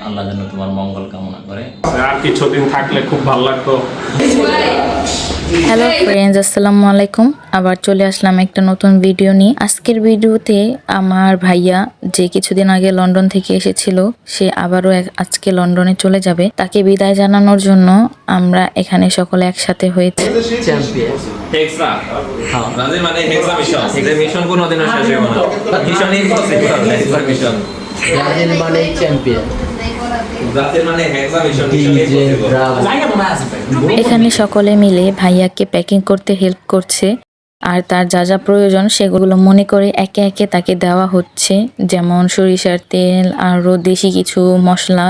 আল্লাহ যেন তোমার মঙ্গল কামনা করে। আর কিছুদিন থাকলে খুব ভালো লাগতো। হ্যালো ফ্রেন্ডস, আসসালামু আলাইকুম। আবার চলে আসলাম একটা নতুন ভিডিও নিয়ে। আজকের ভিডিওতে আমার ভাইয়া যে কিছুদিন আগে লন্ডন থেকে এসেছিল, সে আবারও আজকে লন্ডনে চলে যাবে। তাকে বিদায় জানানোর জন্য আমরা এখানে সকলে একসাথে হয়েছি। হেক্সা হ্যাঁ রাজি মানে হেক্সা মিশন, এই মিশন কোনোদিনও শেষ হবে না। মিশন ইম্পসিবল, হেক্সা মিশন ব্রাজিল মানে চ্যাম্পিয়ন। এখানে সকলে মিলে ভাইয়াকে প্যাকিং করতে হেল্প করছে, আর তার যা যা প্রয়োজন সেগুলো মনে করে একে একে তাকে দেওয়া হচ্ছে, যেমন সরিষার তেল, আরও দেশি কিছু মশলা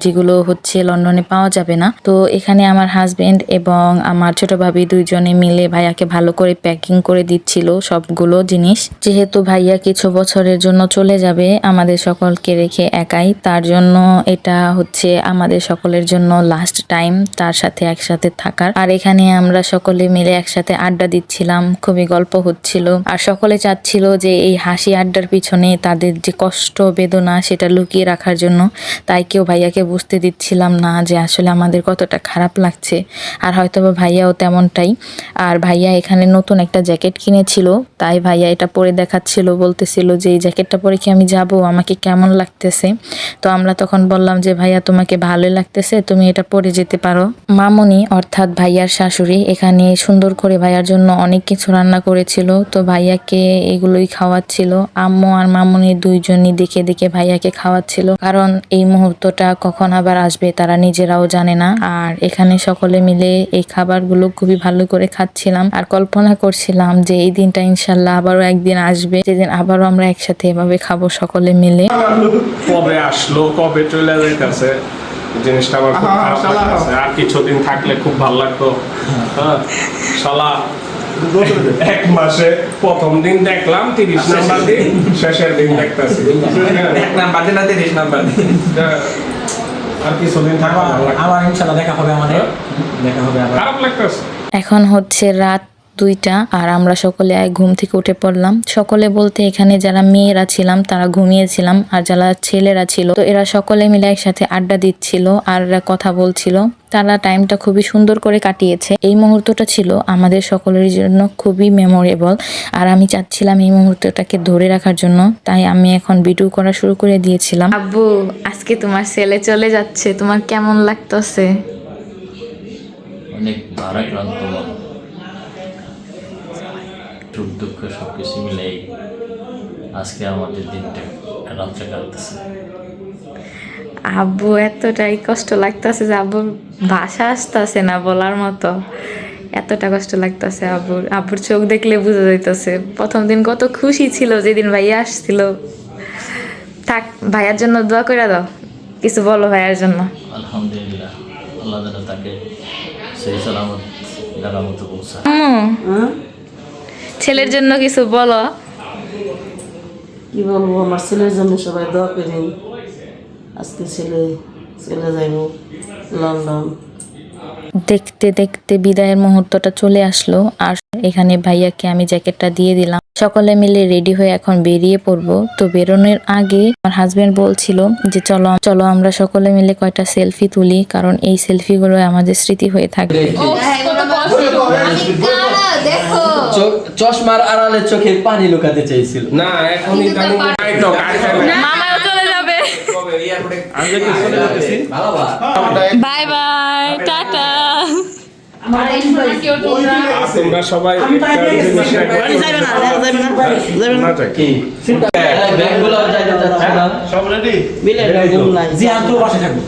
যেগুলো হচ্ছে লন্ডনে পাওয়া যাবে না। তো এখানে আমার হাজবেন্ড এবং আমার ছোট ভাবি দুইজনে মিলে ভাইয়াকে ভালো করে প্যাকিং করে দিচ্ছিল সবগুলো জিনিস। যেহেতু ভাইয়া কিছু বছরের জন্য চলে যাবে আমাদের সকলকে রেখে একাই, তার জন্য এটা হচ্ছে আমাদের সকলের জন্য লাস্ট টাইম তার সাথে একসাথে থাকার। আর এখানে আমরা সকলে মিলে একসাথে আড্ডা দিচ্ছিলাম, খুবই গল্প হচ্ছিল, আর সকলে চাচ্ছিল যে এই হাসি আড্ডার পিছনে তাদের যে কষ্ট বেদনা সেটা লুকিয়ে রাখার জন্য। তাই কেউ ভাইয়াকে বুঝতে দিচ্ছিলাম না যে আসলে আমাদের কতটা খারাপ লাগছে, আর হয়তোবা ভাইয়াও তেমনটাই। আর ভাইয়া এখানে নতুন একটা জ্যাকেট কিনেছিল, তাই ভাইয়া এটা পরে দেখাচ্ছিল, বলতেছিল যে এই জ্যাকেটটা পরে কি আমি যাব, আমাকে কেমন লাগতেছে। তো আমরা তখন বললাম যে ভাইয়া তোমাকে ভালোই লাগতেছে, তুমি এটা পরে যেতে পারো। মামনি অর্থাৎ ভাইয়ার শাশুড়ি এখানে সুন্দর করে ভাইয়ার জন্য অনেক কিছু রান্না করেছিল, তো ভাইয়াকে এগুলোই খাওয়াচ্ছিল। আম্মু আর মামনি দুইজনই দেখে দেখে ভাইয়াকে খাওয়াচ্ছিল, কারণ এই মুহূর্তটা কখন আবার আসবে তারা নিজেরাও জানে না। আর এখানে সকলে মিলে এই খাবারগুলো খুবই ভালো করে খাচ্ছিলাম, আর কল্পনা করছিলাম যে এই দিনটা ইনশাল্লাহ আবারও একদিন আসবে, যেদিন আবারও আমরা একসাথে এভাবে খাবো সকলে মিলে। কবে আসলো, কবে চলে যাইতেছে, জিনিসটা আমার খুব খারাপ লাগতেছে। আর কিছুদিন থাকলে খুব ভালো লাগতো। হ্যাঁ শালা এক মাসে প্রথম দিন দেখলাম 30 নাম্বার দিন, শেষের দিন দেখতেছি এক নাম্বার দিন না 30 নাম্বার দিন। আর কিছুদিন থাকলে আবার ইনশাআল্লাহ দেখা হবে, আমাদের দেখা হবে আবার। খারাপ লাগতেছে। এখন হচ্ছে রাত 2টা, আর আমরা সকলে ঘুম থেকে উঠে পড়লাম। সকলে বলতে এখানে যারা মেয়েরা ছিলাম তারা ঘুমিয়েছিলাম, আর যারা ছেলেরা ছিল তো এরা সকলে মিলে একসাথে আড্ডা দিচ্ছিল আর কথা বলছিল। তারা টাইমটা খুবই সুন্দর করে কাটিয়েছে। এই মুহূর্তটা ছিল আমাদের সকলের জন্য খুবই মেমোরেবল, আর আমি চাচ্ছিলাম এই মুহূর্তটাকে ধরে রাখার জন্য, তাই আমি এখন ভিডিও করা শুরু করে দিয়েছিলাম। আব্বু, আজকে তোমার ছেলে চলে যাচ্ছে, তোমার কেমন লাগতেছে? অনেক ভারাক্রান্ত মন, সুখ দুঃখ সবকিছু মিলেই আজকে আমাদের দিনটা রাত্রে কাটতেছে। আব্বু এতটাই কষ্ট লাগতেছে যে আব্বুর ভাষা আসতেছে না বলার মতো, এতটা কষ্ট লাগতেছে আব্বুর। আব্বুর চোখ দেখলে বোঝা যাইতেছে প্রথম দিন কত খুশি ছিল যেদিন ভাইয়া আসছিল। থাক, ভাইয়ার জন্য দোয়া করে দাও, কিছু বলো ভাইয়ার জন্য। আলহামদুলিল্লাহ, আল্লাহ যেন তাকে সেই সালামত জায়গা মতো পৌঁছায়। ছেলের জন্য কিছু বলো। কি বলবো, আমার ছেলের জন্য সবাই দোয়া করেন। আজকে ছেলে চলে যাইব লন্ডন। দেখতে দেখতে বিদায়ের মুহূর্তটা চলে আসলো, আর এখানে ভাইয়াকে আমি জ্যাকেটটা দিয়ে দিলাম। সকলে মিলে রেডি হয়ে এখন বেরিয়ে পড়বো। তো বেরোনোর আগে আমার হাজবেন্ড বলছিল যে চলো চলো আমরা সকলে মিলে কয়টা সেলফি তুলি, কারণ এই সেলফিগুলো আমাদের স্মৃতি হয়ে থাকবে। চশমার আড়ালে চোখে পানি লুকাতে চাইছিল না, এখনই জানি তো মামাও চলে যাবে। আমি তো চলে যাচ্ছি। Bye bye, tata. তোমরা সবাই সব রেডি মিলে জি আমি পাশে থাকবো।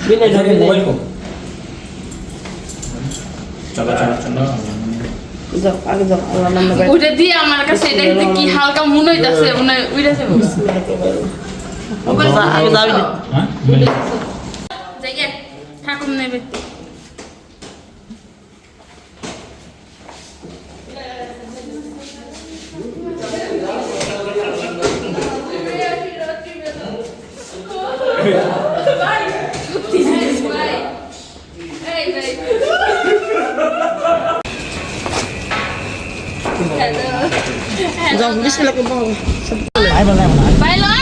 মিলে চলো চলো চলো যাও আগে যাও, আল্লাহ নাম নেবে। উঠে দিয়ে আমার কাছে এটা দেখতে কি হালকা মনে হইতাছে, মনে উইরা যাবে। আগে যাবি না। হ্যাঁ যাইয়ে ঠাকুর নেবে। যাও বিসমিল্লাহ করো। বাইলো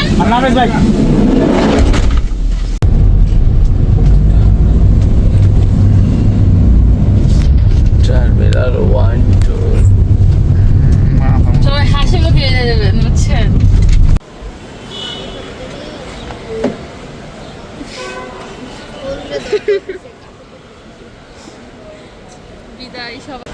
টার্মিনাল 1 2 সবাই হাসি মুখে যাবেন বুঝছেন। বিদায় সবাই।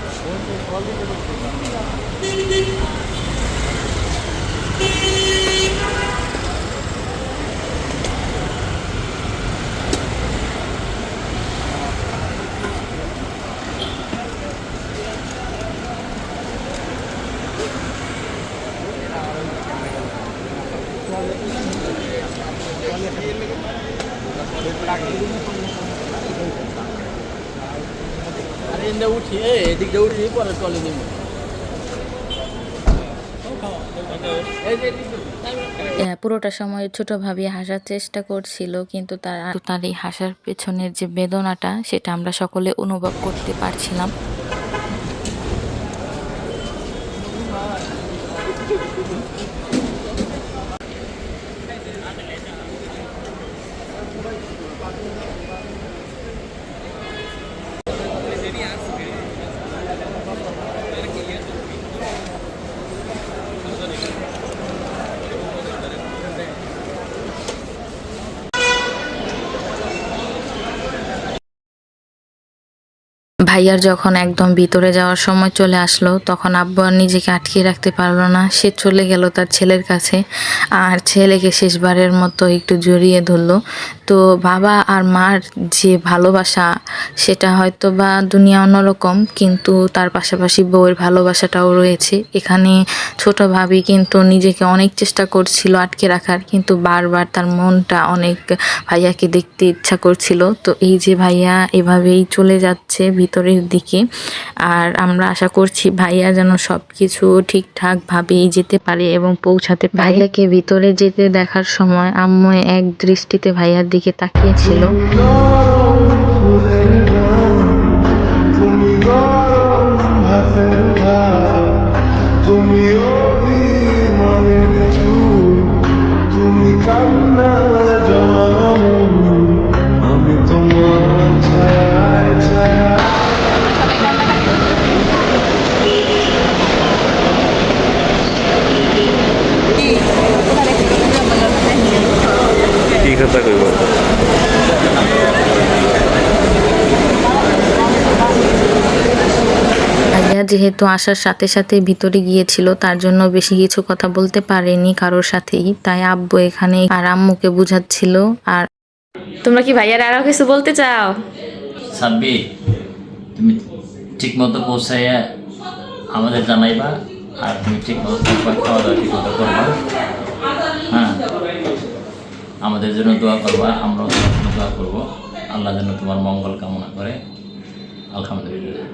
পুরোটা সময় ছোট ভাবি হাসার চেষ্টা করছিল, কিন্তু তার এই হাসার পেছনের যে বেদনাটা সেটা আমরা সকলে অনুভব করতে পারছিলাম। ভাইয়ার যখন একদম ভিতরে যাওয়ার সময় চলে আসলো, তখন আব্বু আর নিজেকে আটকে রাখতে পারলো না, সে চলে গেল তার ছেলের কাছে আর ছেলেকে শেষবারের মতো একটু জড়িয়ে ধরলো। তো বাবা আর মার যে ভালোবাসা সেটা হয়তো বা দুনিয়া অন্যরকম, কিন্তু তার পাশাপাশি বউয়ের ভালোবাসাটাও রয়েছে এখানে। ছোট ভাবি কিন্তু নিজেকে অনেক চেষ্টা করছিল আটকে রাখার, কিন্তু বারবার তার মনটা অনেক ভাইয়াকে দেখতে ইচ্ছা করছিল। তো এই যে ভাইয়া এভাবেই চলে যাচ্ছে ভিতরের দিকে, আর আমরা আশা করছি ভাইয়া যেন সবকিছু ঠিকঠাকভাবেই যেতে পারে এবং পৌঁছাতে পারে। ভাইয়াকে ভিতরে যেতে দেখার সময় আম্মু এক দৃষ্টিতে ভাইয়ার দিকে তাকিয়েছিল। কি কথা কইব? ভাইয়া যেহেতু আসার সাথে সাথে ভিতরে গিয়েছিল, তার জন্য বেশি কিছু কথা বলতে পারেনি কারোর সাথেই, তাই আব্বু এখানে আর আম্মুকে বুঝাচ্ছিল। আর তোমরা কি ভাইয়ার আরো কিছু বলতে চাও? সাব্বি, তুমি ঠিক মতো পৌঁছাইয়া আমাদের জানাইবা, আর তুমি ঠিক মতো খাওয়া দাওয়া ঠিক মতো করবা। হ্যাঁ, আমাদের জন্য দোয়া করবা, আমরাও তোমার জন্য দোয়া করবো। আল্লাহ যেন তোমার মঙ্গল কামনা করে। আলহামদুলিল্লাহ।